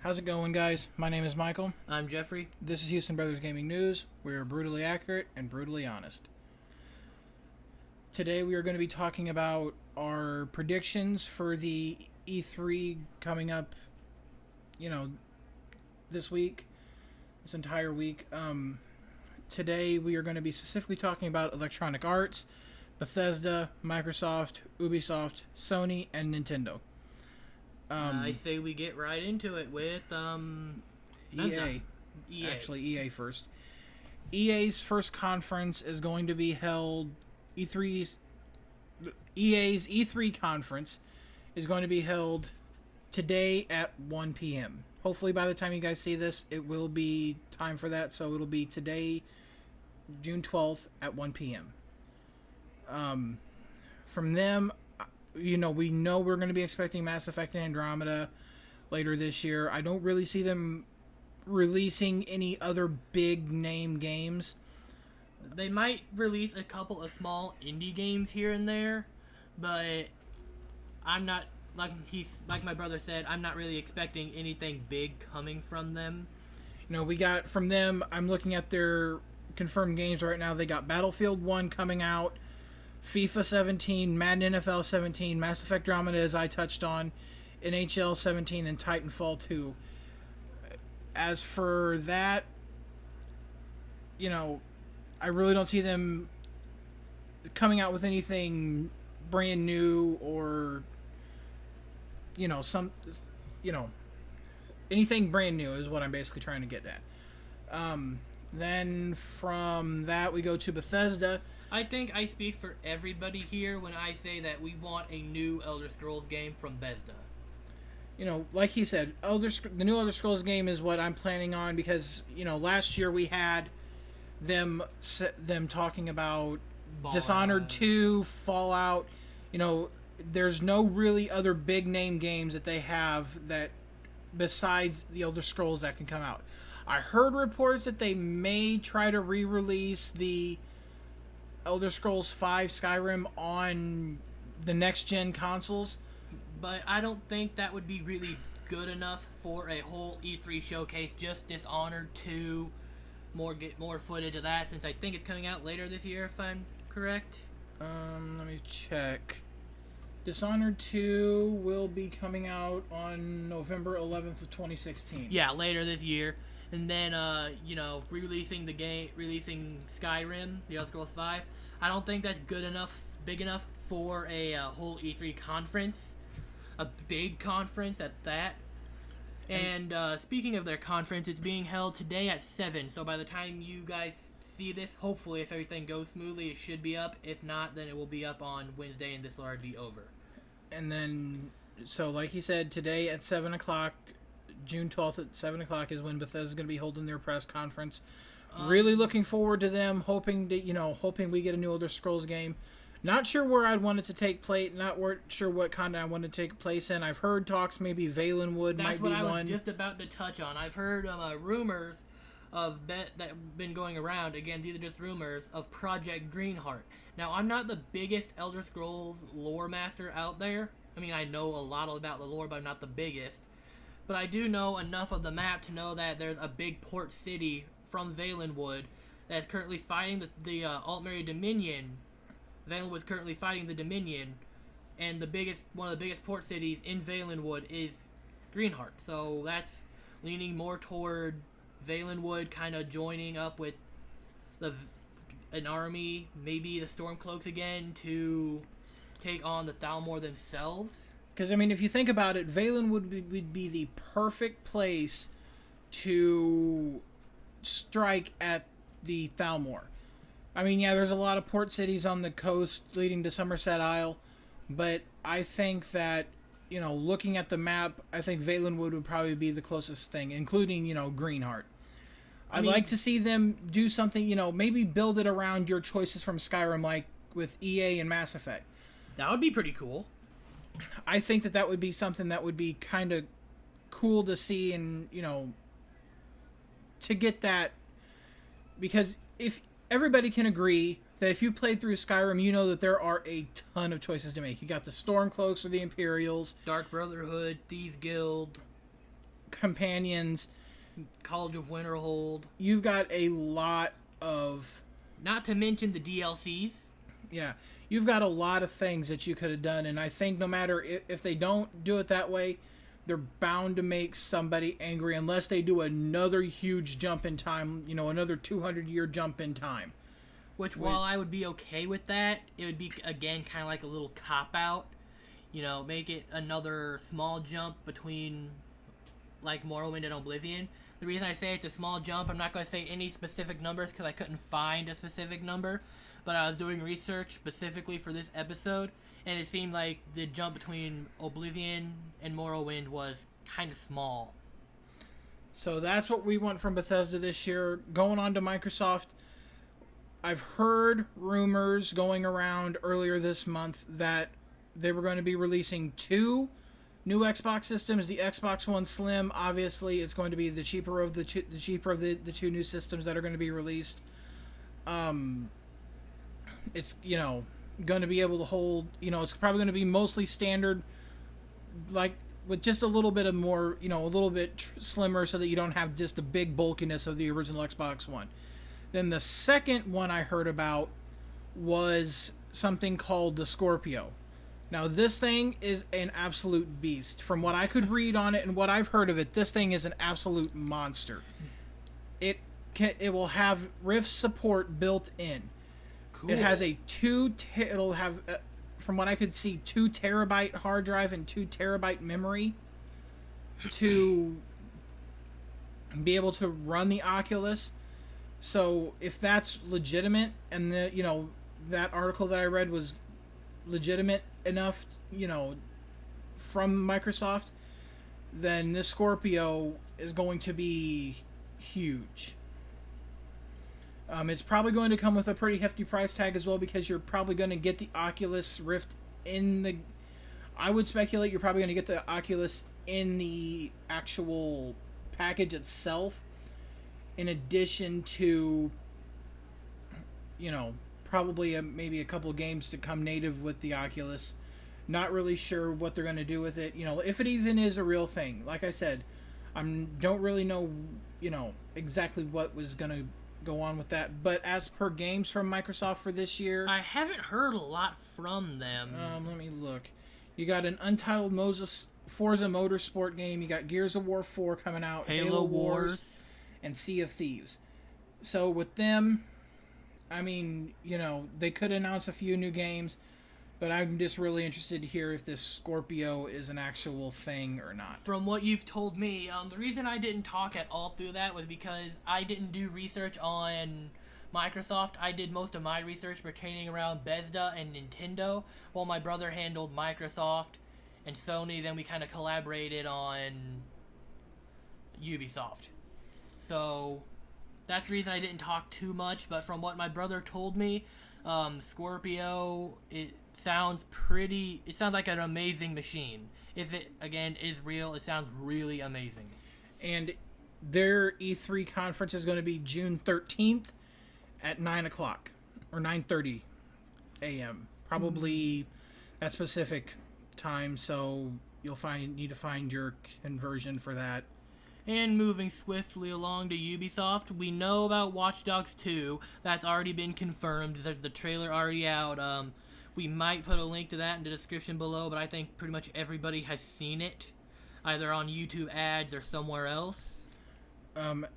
How's it going, guys? My name is Michael. I'm Jeffrey. This is Houston Brothers Gaming News. We are brutally accurate and brutally honest. Today we are going to be talking about our predictions for the E3 coming up, this week, this entire week. Today we are going to be specifically talking about Electronic Arts, Bethesda, Microsoft, Ubisoft, Sony, and Nintendo. I say we get right into it with EA. Actually, EA first. EA's first conference is going to be held. EA's E3 conference is going to be held today at 1 p.m. Hopefully, by the time you guys see this, it will be time for that. So it'll be today, June 12th at 1 p.m. From them, we know we're going to be expecting Mass Effect and Andromeda later this year. I don't really see them releasing any other big name games. They might release a couple of small indie games here and there, but I'm not, like my brother said, I'm not really expecting anything big coming from them. We got from them, I'm looking at their confirmed games right now. They got Battlefield 1 coming out, FIFA 17, Madden NFL 17, Mass Effect Andromeda, as I touched on, NHL 17, and Titanfall 2. As for that, I really don't see them coming out with anything brand new or, anything brand new is what I'm basically trying to get at. Then from that, we go to Bethesda. I think I speak for everybody here when I say that we want a new Elder Scrolls game from Bethesda. Like he said, the new Elder Scrolls game is what I'm planning on because, last year we had them talking about Fallout. Dishonored 2, Fallout. There's no really other big name games that they have that besides the Elder Scrolls that can come out. I heard reports that they may try to re-release the Elder Scrolls V Skyrim on the next-gen consoles. But I don't think that would be really good enough for a whole E3 showcase. Just Dishonored 2, get more footage of that, since I think it's coming out later this year, if I'm correct. Let me check. Dishonored 2 will be coming out on November 11th of 2016. Yeah, later this year. And then, releasing Skyrim, the Elder Scrolls 5. I don't think that's big enough for a whole E3 conference. A big conference at that. And speaking of their conference, it's being held today at 7. So by the time you guys see this, hopefully, if everything goes smoothly, it should be up. If not, then it will be up on Wednesday, and this will already be over. And then, so like he said, today at 7 o'clock, June 12th at 7 o'clock is when Bethesda's going to be holding their press conference. Really looking forward to them, hoping we get a new Elder Scrolls game. Not sure where I'd want it to take place, sure what continent I want it to take place in. I've heard talks maybe Valenwood might be one. That's what I was just about to touch on. I've heard rumors that have been going around. Again, these are just rumors of Project Greenheart. Now, I'm not the biggest Elder Scrolls lore master out there. I mean, I know a lot about the lore, but I'm not the biggest. But I do know enough of the map to know that there's a big port city from Valenwood that's currently fighting the Altmeri Dominion. Valenwood's currently fighting the Dominion, and one of the biggest port cities in Valenwood is Greenheart. So that's leaning more toward Valenwood kind of joining up with an army, maybe the Stormcloaks again, to take on the Thalmor themselves. Because, if you think about it, Valenwood would be the perfect place to strike at the Thalmor. There's a lot of port cities on the coast leading to Somerset Isle, but I think that, looking at the map, I think Valenwood would probably be the closest thing, including, Greenheart. I'd like to see them do something, maybe build it around your choices from Skyrim, like with EA and Mass Effect. That would be pretty cool. I think that would be something that would be kind of cool to see and, to get that. Because if everybody can agree that if you played through Skyrim, you know that there are a ton of choices to make. You got the Stormcloaks or the Imperials. Dark Brotherhood, Thieves Guild. companions. College of Winterhold. You've got a lot of... Not to mention the DLCs. Yeah. You've got a lot of things that you could have done, and I think no matter if they don't do it that way, they're bound to make somebody angry unless they do another huge jump in time, another 200-year jump in time. Which, while I would be okay with that, it would be, again, kind of like a little cop-out. Make it another small jump between, like, Morrowind and Oblivion. The reason I say it's a small jump, I'm not going to say any specific numbers because I couldn't find a specific number. But I was doing research specifically for this episode, and it seemed like the jump between Oblivion and Morrowind was kind of small. So that's what we want from Bethesda this year. Going on to Microsoft, I've heard rumors going around earlier this month that they were going to be releasing 2 new Xbox systems. The Xbox One Slim, obviously, it's going to be the cheaper of the two new systems that are going to be released. It's going to be able to hold. It's probably going to be mostly standard, like with just a little bit of more. A little bit slimmer, so that you don't have just the big bulkiness of the original Xbox One. Then the second one I heard about was something called the Scorpio. Now, this thing is an absolute beast. From what I could read on it and what I've heard of it, this thing is an absolute monster. It will have Rift support built in. Cool. It has it'll have, from what I could see, 2 terabyte hard drive and 2 terabyte memory to be able to run the Oculus. So if that's legitimate, and that article that I read was legitimate enough, from Microsoft, then this Scorpio is going to be huge. It's probably going to come with a pretty hefty price tag as well, because you're probably going to get the Oculus Rift I would speculate you're probably going to get the Oculus in the actual package itself, in addition to, probably maybe a couple games to come native with the Oculus. Not really sure what they're going to do with it. If it even is a real thing. Like I said, don't really know, exactly what was going to go on with that. But as per games from Microsoft for this year, I haven't heard a lot from them. Let me look. You got an untitled Forza Motorsport game. You got Gears of War 4 coming out. Halo Wars. And Sea of Thieves. So with them, they could announce a few new games, but I'm just really interested to hear if this Scorpio is an actual thing or not. From what you've told me, the reason I didn't talk at all through that was because I didn't do research on Microsoft. I did most of my research pertaining around Bethesda and Nintendo, while my brother handled Microsoft and Sony. Then we kind of collaborated on Ubisoft. So that's the reason I didn't talk too much, but from what my brother told me, Scorpio, it sounds like an amazing machine. If it, again, is real, it sounds really amazing. And their E3 conference is going to be June 13th at 9 o'clock, or 9:30 a.m. Probably that specific time, so you'll need to find your conversion for that. And moving swiftly along to Ubisoft, we know about Watch Dogs 2. That's already been confirmed. There's the trailer already out. We might put a link to that in the description below, but I think pretty much everybody has seen it, either on YouTube ads or somewhere else.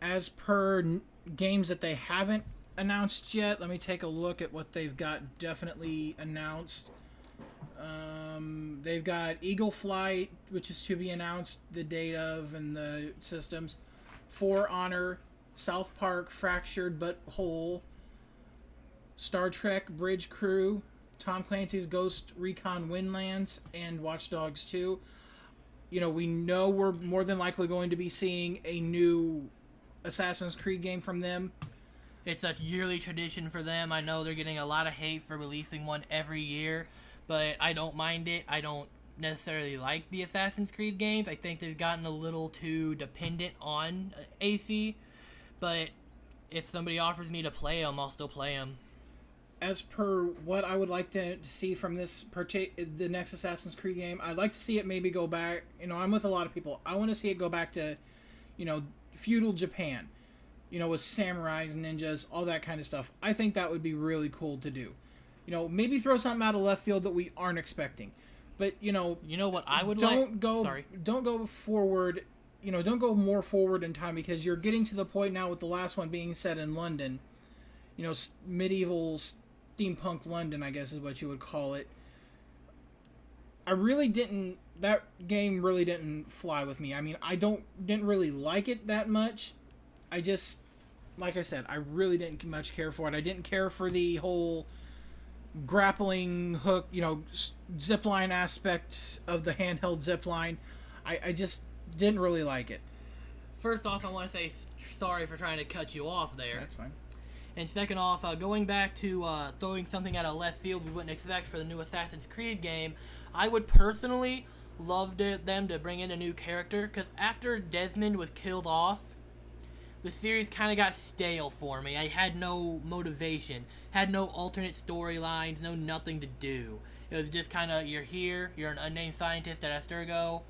As per games that they haven't announced yet, let me take a look at what they've got definitely announced. They've got Eagle Flight, which is to be announced, the date of and the systems. For Honor, South Park, Fractured But Whole, Star Trek Bridge Crew, Tom Clancy's Ghost Recon Windlands, and Watch Dogs 2. We know we're more than likely going to be seeing a new Assassin's Creed game from them. It's a yearly tradition for them. I know they're getting a lot of hate for releasing one every year, but I don't mind it. I don't necessarily like the Assassin's Creed games. I think they've gotten a little too dependent on AC, but if somebody offers me to play them, I'll still play them. As per what I would like to see from the next Assassin's Creed game, I'd like to see it maybe go back. I'm with a lot of people. I want to see it go back to feudal Japan, with samurais, ninjas, all that kind of stuff. I think that would be really cool to do. Maybe throw something out of left field that we aren't expecting. But, You know what I would don't go forward, don't go more forward in time, because you're getting to the point now with the last one being set in London, medieval steampunk London, I guess is what you would call it. That game really didn't fly with me. I mean, didn't really like it that much. Like I said, I really didn't much care for it. I didn't care for the whole grappling hook, zipline aspect of the handheld zipline. I just didn't really like it. First off, I want to say sorry for trying to cut you off there. That's fine. And second off, going back to throwing something out of left field we wouldn't expect for the new Assassin's Creed game, I would personally love them to bring in a new character, because after Desmond was killed off, the series kind of got stale for me. I had no motivation, had no alternate storylines, no nothing to do. It was just kind of, you're here, you're an unnamed scientist at Asturgo.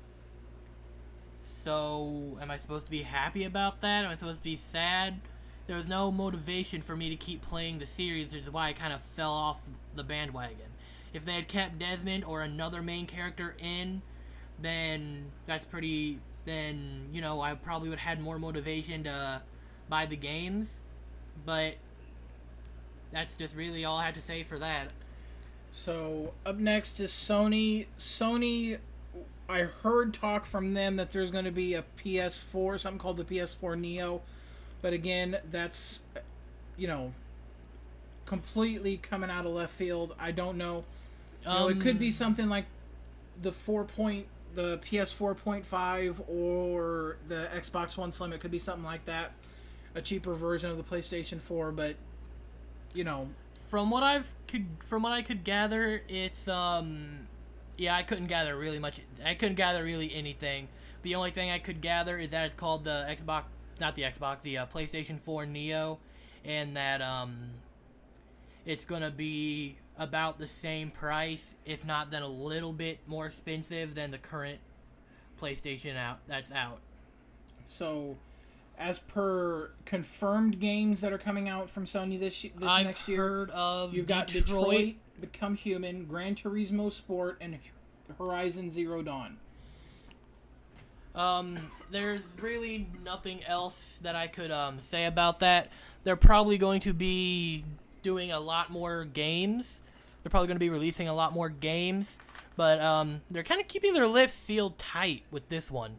So, am I supposed to be happy about that? Am I supposed to be sad? There was no motivation for me to keep playing the series, which is why I kind of fell off the bandwagon. If they had kept Desmond or another main character in, then I probably would have had more motivation to buy the games. But that's just really all I had to say for that. So, up next is Sony. Sony, I heard talk from them that there's going to be a PS4, something called the PS4 Neo. But again, that's, completely coming out of left field. I don't know. It could be something like the PS 4.5 or the Xbox One Slim. It could be something like that. A cheaper version of the PlayStation 4, but, From what I could gather, it's, I couldn't gather really much. I couldn't gather really anything. The only thing I could gather is that it's called the PlayStation 4 Neo, and that it's gonna be about the same price, if not then a little bit more expensive than the current PlayStation that's out. So, as per confirmed games that are coming out from Sony this next year, heard of you've got Detroit Become Human, Gran Turismo Sport, and Horizon Zero Dawn. There's really nothing else that I could say about that. They're probably going to be doing a lot more games. They're probably going to be releasing a lot more games, but they're kind of keeping their lips sealed tight with this one,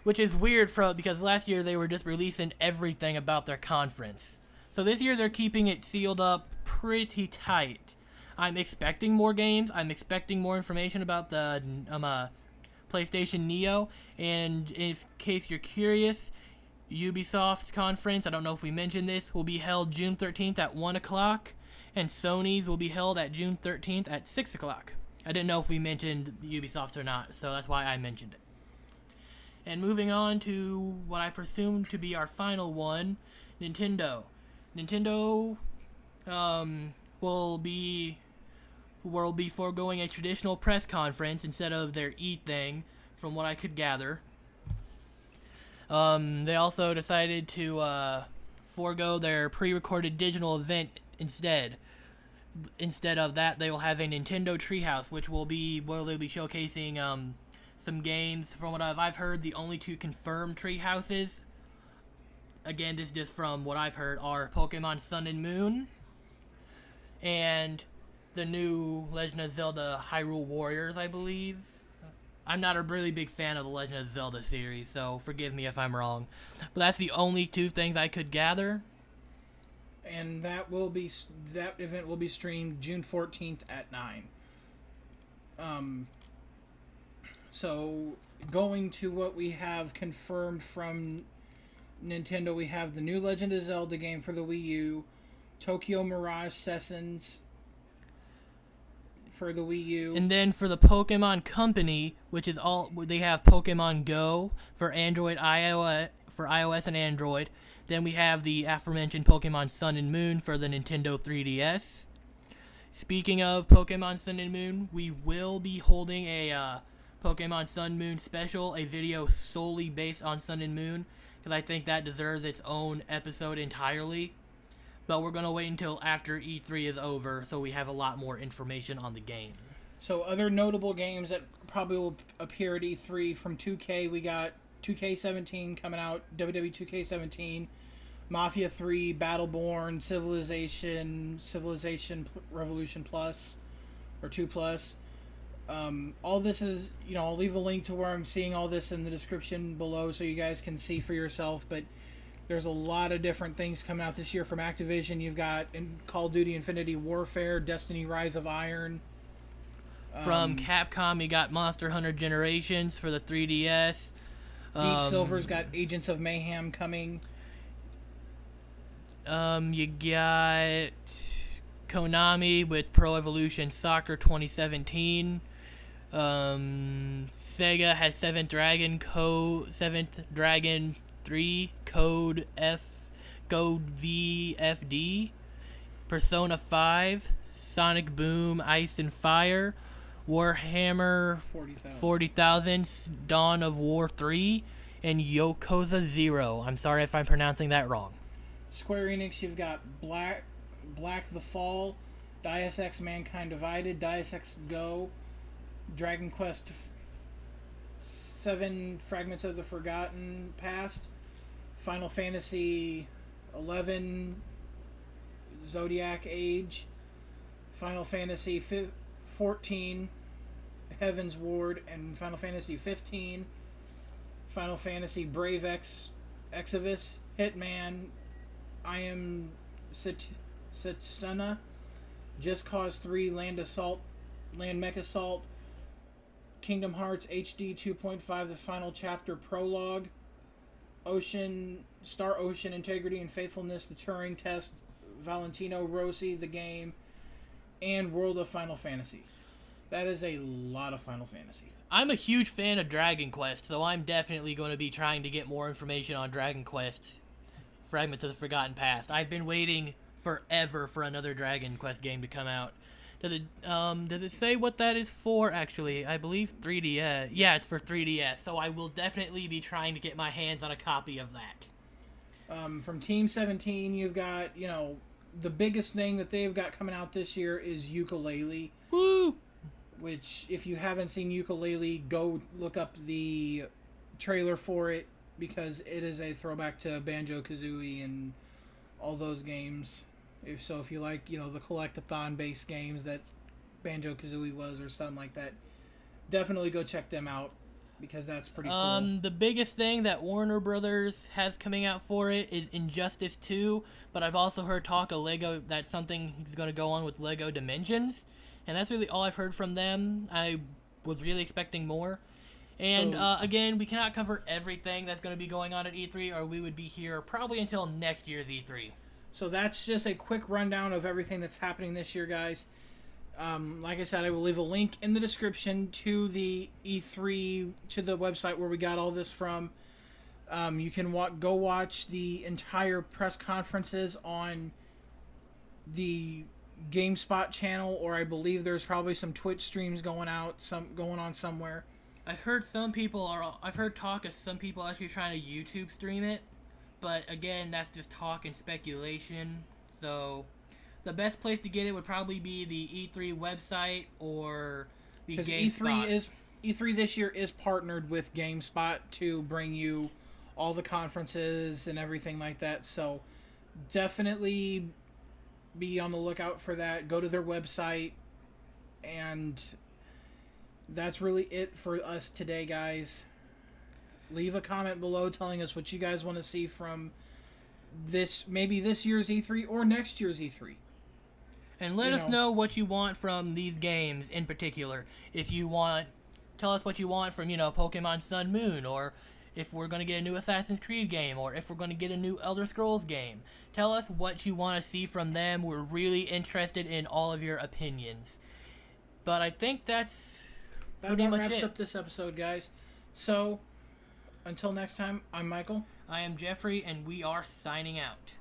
which is weird because last year they were just releasing everything about their conference. So this year they're keeping it sealed up pretty tight. I'm expecting more games. I'm expecting more information about the PlayStation Neo, and in case you're curious, Ubisoft's conference, I don't know if we mentioned this, will be held June 13th at 1 o'clock, and Sony's will be held at June 13th at 6 o'clock. I didn't know if we mentioned Ubisoft's or not, so that's why I mentioned it. And moving on to what I presume to be our final one, Nintendo. Nintendo will be foregoing a traditional press conference instead of their E thing, from what I could gather. They also decided to forego their pre-recorded digital event instead. Instead of that, they will have a Nintendo Treehouse, where they'll be showcasing some games. From what I've heard, the only two confirmed Treehouses, again, this is just from what I've heard, are Pokemon Sun and Moon and the new Legend of Zelda Hyrule Warriors, I believe. I'm not a really big fan of the Legend of Zelda series, so forgive me if I'm wrong. But that's the only two things I could gather. And that event will be streamed June 14th at 9. So, going to what we have confirmed from Nintendo, we have the new Legend of Zelda game for the Wii U, Tokyo Mirage Sessions for the Wii U. And then for the Pokemon Company, which is they have Pokemon Go for iOS and Android. Then we have the aforementioned Pokemon Sun and Moon for the Nintendo 3DS. Speaking of Pokemon Sun and Moon, we will be holding a Pokemon Sun Moon Special, a video solely based on Sun and Moon, because I think that deserves its own episode entirely. But we're going to wait until after E3 is over so we have a lot more information on the game. So other notable games that probably will appear at E3 from 2K, we got 2K17 coming out, WWE 2K17, Mafia 3, Battleborn, Civilization Revolution Plus, or 2 Plus. All this is, I'll leave a link to where I'm seeing all this in the description below so you guys can see for yourself, but there's a lot of different things coming out this year from Activision. You've got Call of Duty Infinity Warfare, Destiny Rise of Iron. From Capcom, you got Monster Hunter Generations for the 3DS. Deep Silver's got Agents of Mayhem coming. You got Konami with Pro Evolution Soccer 2017. Sega has Seventh Dragon 3 Code VFD. Persona 5, Sonic Boom Ice and Fire, Warhammer 40,000 Dawn of War 3, and Yakuza 0. I'm sorry if I'm pronouncing that wrong. Square Enix, you've got Black the Fall, Deus Ex Mankind Divided, Deus Ex Go, Dragon Quest 7 Fragments of the Forgotten Past, Final Fantasy 11 Zodiac Age, Final Fantasy 14 Heaven's Ward, and Final Fantasy 15, Final Fantasy Brave Exvius, Hitman, I Am Setsuna, Just Cause 3 Land Mech Assault, Kingdom Hearts HD 2.5 The Final Chapter Prologue, Star Ocean Integrity and Faithfulness The Turing Test, Valentino Rossi The Game, and World of Final Fantasy. That is a lot of Final Fantasy. I'm a huge fan of Dragon Quest, so I'm definitely going to be trying to get more information on Dragon Quest Fragment of the Forgotten Past. I've been waiting forever for another Dragon Quest game to come out. Does it say what that is for, actually? I believe 3DS. Yeah, it's for 3DS, so I will definitely be trying to get my hands on a copy of that. From Team 17, you've got, the biggest thing that they've got coming out this year is Yooka-Laylee. Woo! Which, if you haven't seen Yooka-Laylee, go look up the trailer for it, because it is a throwback to Banjo-Kazooie and all those games. If you like, the collectathon-based games that Banjo-Kazooie was or something like that, definitely go check them out, because that's pretty cool. The biggest thing that Warner Brothers has coming out for it is Injustice 2, but I've also heard talk of Lego that something is going to go on with Lego Dimensions, and that's really all I've heard from them. I was really expecting more. And, again, we cannot cover everything that's going to be going on at E3, or we would be here probably until next year's E3. So that's just a quick rundown of everything that's happening this year, guys. Like I said, I will leave a link in the description to the E3, to the website where we got all this from. You can go watch the entire press conferences on the GameSpot channel, or I believe there's probably some Twitch streams going on somewhere. I've heard talk of some people actually trying to YouTube stream it, but again, that's just talk and speculation. So the best place to get it would probably be the E3 website or the GameSpot. E3 this year is partnered with GameSpot to bring you all the conferences and everything like that. So definitely be on the lookout for that. Go to their website, and that's really it for us today, guys. Leave a comment below telling us what you guys want to see from maybe this year's E3 or next year's E3. And let us know what you want from these games in particular. Tell us what you want from, Pokemon Sun Moon, or if we're going to get a new Assassin's Creed game, or if we're going to get a new Elder Scrolls game. Tell us what you want to see from them. We're really interested in all of your opinions. But I think that about wraps up this episode, guys. So, until next time, I'm Michael. I am Jeffrey, and we are signing out.